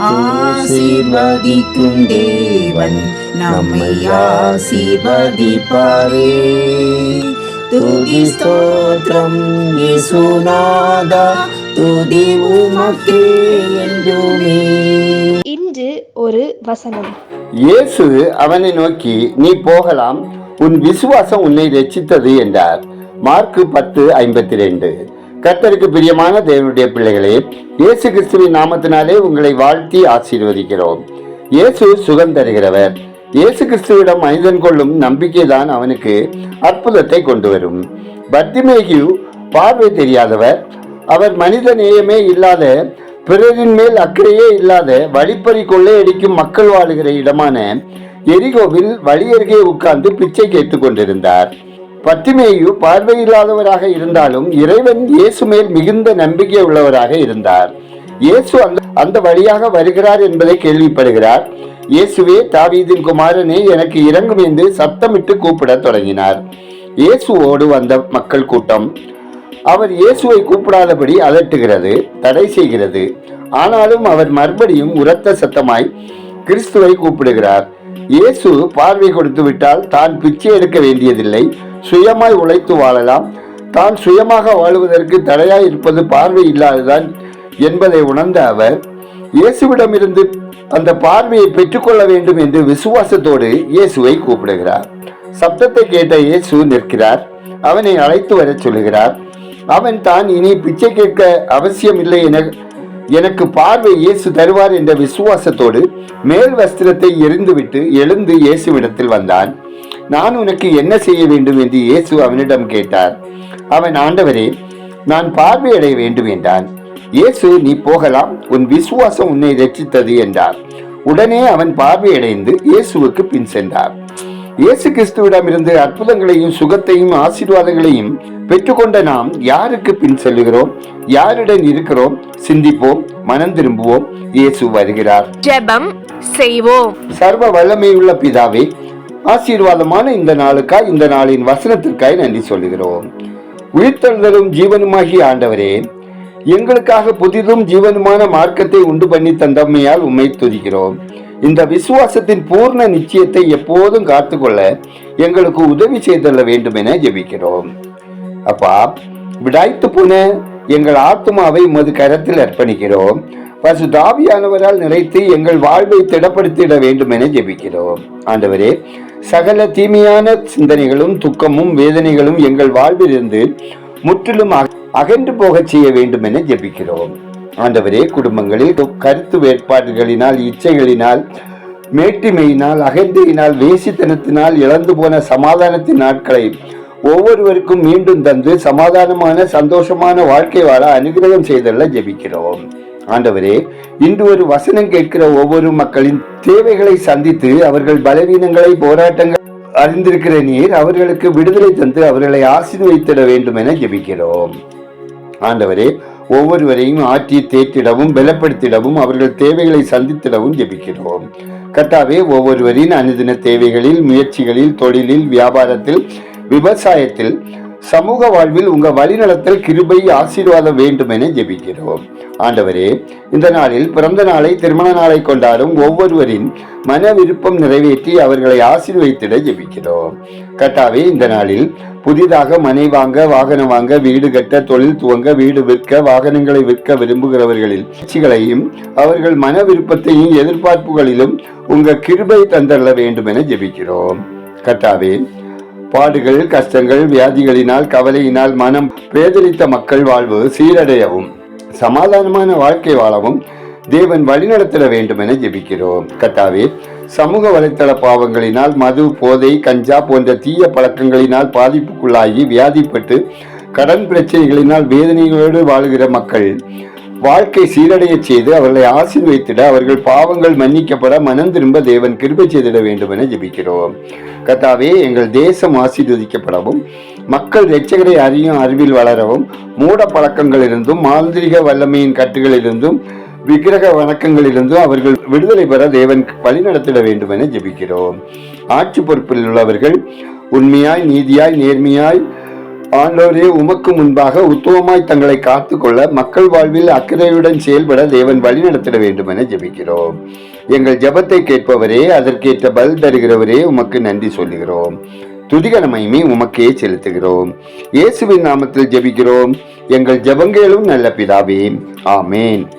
ஆசீர்வதிக்கும் தேவன் நம்மை ஆசீர்வதிப்பாரே. துதி ஸ்தோத்திரம் இயேசுநாதா, துதி உமக்கே என்றுமே. இன்று ஒரு வசனம். இயேசு அவனை நோக்கி, நீ போகலாம், உன் விசுவாசம் உன்னை ரட்சித்தது என்றார். மார்க்கு 10:52. கர்த்தருக்கு பிரியமான தேவனுடைய பிள்ளைகளே, இயேசு கிறிஸ்துவின் நாமத்தினாலே உங்களை வாழ்த்தி ஆசீர்வதிக்கிறோம். இயேசு சுகம் தருகிறவர். இயேசு கிறிஸ்துவிடம் மனிதன் கொள்ளும் நம்பிக்கைதான் அவனுக்கு அற்புதத்தை கொண்டு வரும். பர்திமேயு பார்வை தெரியாதவர். அவர் மனித நேயமே இல்லாத, பிறரின் மேல் அக்கறையே இல்லாத, வழிப்பறி கொள்ளையடிக்கும் மக்கள் வாழுகிற இடமான எரிகோவில் வழியருகே உட்கார்ந்து பிச்சை கேட்டுக் கொண்டிருந்தார். பர்திமேயு பார்வையில்லாதவராக இருந்தாலும் இறைவன் இயேசு மேல் மிகுந்த நம்பிக்கை உள்ளவராக இருந்தார். இயேசு அந்த வழியாக வருகிறார் என்பதை கேள்விப்படுகிறார். இயேசுவே, தாவீதின் குமாரனே, எனக்கு இரங்கும் என்று சத்தமிட்டு கூப்பிட தொடங்கினார். இயேசுவோடு வந்த மக்கள் கூட்டம் அவர் இயேசுவை கூப்பிடாதபடி அதட்டுகிறது, தடை செய்கிறது. ஆனாலும் அவர் மறுபடியும் உரத்த சத்தமாய் கிறிஸ்துவை கூப்பிடுகிறார். இயேசு பார்வை கொடுத்து விட்டால் தான் பிச்சை எடுக்க வேண்டியதில்லை, சுயமாய் உழைத்து வாழலாம். தான் சுயமாக வாழுவதற்கு தடையாய் இருப்பது பார்வை இல்லாததான் என்பதை உணர்ந்த அவர் இயேசுவிடமிருந்து அந்த பார்வையை பெற்றுக்கொள்ள வேண்டும் என்று விசுவாசத்தோடு இயேசுவை கூப்பிடுகிறார். சப்தத்தை கேட்ட இயேசு நிற்கிறார். அவனை அழைத்து வர சொல்லுகிறார். அவன் தான் இனி பிச்சை கேட்க அவசியம் இல்லை, எனக்கு பார்வை இயேசு தருவார் என்ற விசுவாசத்தோடு மேல் வஸ்திரத்தை எறிந்துவிட்டு எழுந்து இயேசுவிடத்தில் வந்தான். நான் உனக்கு என்ன செய்ய வேண்டும் என்று இயேசு அவனிடம் கேட்டார். அவன், ஆண்டவரே, நான் பார்வையடைய வேண்டும் என்றான். இயேசு, நீ போகலாம், உன் விசுவாசம் உன்னை ரட்சித்தது என்றார். உடனே அவன் பார்வையடைந்து இயேசுவுக்கு பின் சென்றார். இயேசு கிறிஸ்துவிடமிருந்து அற்புதங்களையும் சுகத்தையும் ஆசீர்வாதங்களையும் பெற்றுக்கொண்ட நாம் யாருக்கு பின் செல்லுகிறோம்? யாருடன் இருக்கிறோம்? சிந்திப்போம், மனம் திரும்புவோம். இயேசு வருகிறார். ஜெபம் செய்வோம். சர்வ வல்லமையுள்ள பிதாவே, ஆசீர்வாதமான இந்த நாளுக்காய், இந்த நாளின் வசனத்திற்காய் நன்றி சொல்லுகிறோம். உயிர்த்தெழுதலும் ஜீவனுமாகிய ஆண்டவரே, எங்களுக்காக புதிதும் ஜீவனுமான மார்க்கத்தை உண்டு பண்ணி தந்தமையால் உம்மை துதிக்கிறோம். இந்த விசுவாசத்தின் பூர்ண நிச்சயத்தை எப்போதும் காத்துக்கொள்ள எங்களுக்கு உதவி செய்தள்ள வேண்டும் என ஜெபிக்கிறோம். அப்பா, விடாய்த்து போன எங்கள் ஆத்மாவை உமது கரத்தில் அர்ப்பணிக்கிறோம். பரிசுத்த ஆவியானவரால் நிறைத்து எங்கள் வாழ்வை திடப்படுத்திட வேண்டும் என ஜெபிக்கிறோம். ஆண்டவரே, சகல தீமையான சிந்தனைகளும் துக்கமும் வேதனைகளும் எங்கள் வாழ்விலிருந்து முற்றிலும் அகன்று போக செய்ய வேண்டும் என ஜெபிக்கிறோம். ஆண்டவரே, குடும்பங்களில் கருத்து வேட்பாடுகளினால், இச்சைகளினால், மேட்டிமையினால், அகந்தையினால், வேசித்தனத்தினால் இழந்து போன சமாதானத்தின் நாட்களை ஒவ்வொருவருக்கும் மீண்டும் தந்து சமாதானமான சந்தோஷமான வாழ்க்கை வாழ அனுகிரகம் செய்தல்ல ஜெபிக்கிறோம். ஆண்டவரே, இன்று ஒரு வசனம் கேட்கிற ஒவ்வொரு மக்களின் தேவைகளை சந்தித்து அவர்கள் பலவீனங்களை, போராட்டங்கள் அறிந்திருக்கிற நீர் அவர்களுக்கு விடுதலை தந்து அவர்களை ஆசீர்வதித்திட வேண்டும் என ஜெபிக்கிறோம். ஆண்டவரே, ஒவ்வொருவரையும் ஆற்றி தேற்றிடவும் பலப்படுத்திடவும் அவர்கள் தேவைகளை சந்தித்திடவும் ஜெபிக்கிறோம். கர்த்தாவே, ஒவ்வொருவரின் அனுதின தேவைகளில், முயற்சிகளில், தொழிலில், வியாபாரத்தில், விவசாயத்தில், சமூக வாழ்வில் உங்க வழிநடத்தல், கிருபை, ஆசீர்வாதம் வேண்டும் என ஜெபிக்கிறோம். ஆண்டவரே, இந்த நாளில் பிறந்த நாளை, திருமண நாளை கொண்டாடும் ஒவ்வொருவரின் மன விருப்பம் நிறைவேற்றி அவர்களை ஆசீர்வதித்திட ஜெபிக்கிறோம். கர்த்தாவே, இந்த நாளில் புதிதாக மனை வாங்க, வாகனம் வாங்க, வீடு கட்ட, தொழில் துவங்க, வீடு விற்க, வாகனங்களை விற்க விரும்புகிறவர்களின் முயற்சிகளையும் அவர்கள் மன விருப்பத்தையும் எதிர்பார்ப்புகளிலும் உங்க கிருபை தந்தள்ள வேண்டும் என ஜெபிக்கிறோம். கர்த்தாவே, பாடுகள், கஷ்டங்கள், வியாதிகளினால், கவலையினால் மனம் பேதலித்த மக்கள் வாழ்வு சீரடையவும் சமாதானமான வாழ்க்கை வாழவும் தேவன் வழிநடத்திட வேண்டும் என ஜெபிக்கிறோம். கர்த்தாவே, சமூக வலைத்தள பாவங்களினால், மது, போதை, கஞ்சா போன்ற தீய பழக்கங்களினால் பாதிப்புக்குள்ளாகி வியாதிப்பட்டு கடன் பிரச்சனைகளினால் வேதனைகளோடு வாழுகிற மக்கள் வாழ்க்கை சீரடைய செய்து அவர்களை ஆசீர்வதித்திட, அவர்கள் பாவங்கள் மன்னிக்கப்பட மனம் திரும்ப தேவன் கிருபை செய்திட வேண்டும் என ஜெபிக்கிறோம். கர்த்தாவே, எங்கள் தேசம் ஆசீர்வதிக்கப்படவும் மக்கள் இரட்சகரை அறியும் அறிவில் வளரவும் மூட பழக்கங்களிலிருந்தும் மாந்திரிக வல்லமையின் கட்டுகளிலிருந்தும் விக்கிரக வணக்கங்களிலிருந்தும் அவர்கள் விடுதலை பெற தேவன் வழிநடத்திட வேண்டும் என ஜெபிக்கிறோம். ஆட்சி பொறுப்பில் உள்ளவர்கள் உண்மையாய், நீதியாய், நேர்மையாய் ஆண்டவரே, உமக்கு முன்பாக உத்தமமாய் தங்களை காத்துக்கொள்ள மக்கள் வாழ்வில் அக்கறையுடன் செயல்பட தேவன் வழிநடத்திட வேண்டும் என ஜெபிக்கிறோம். எங்கள் ஜெபத்தை கேட்பவரே, அதற்கேற்ற பதில் தருகிறவரே, உமக்கு நன்றி சொல்லுகிறோம். துதிகனமையுமே உமக்கே செலுத்துகிறோம். இயேசுவின் நாமத்தில் ஜெபிக்கிறோம் எங்கள் ஜெபங்களும் நல்ல பிதாவே, ஆமேன்.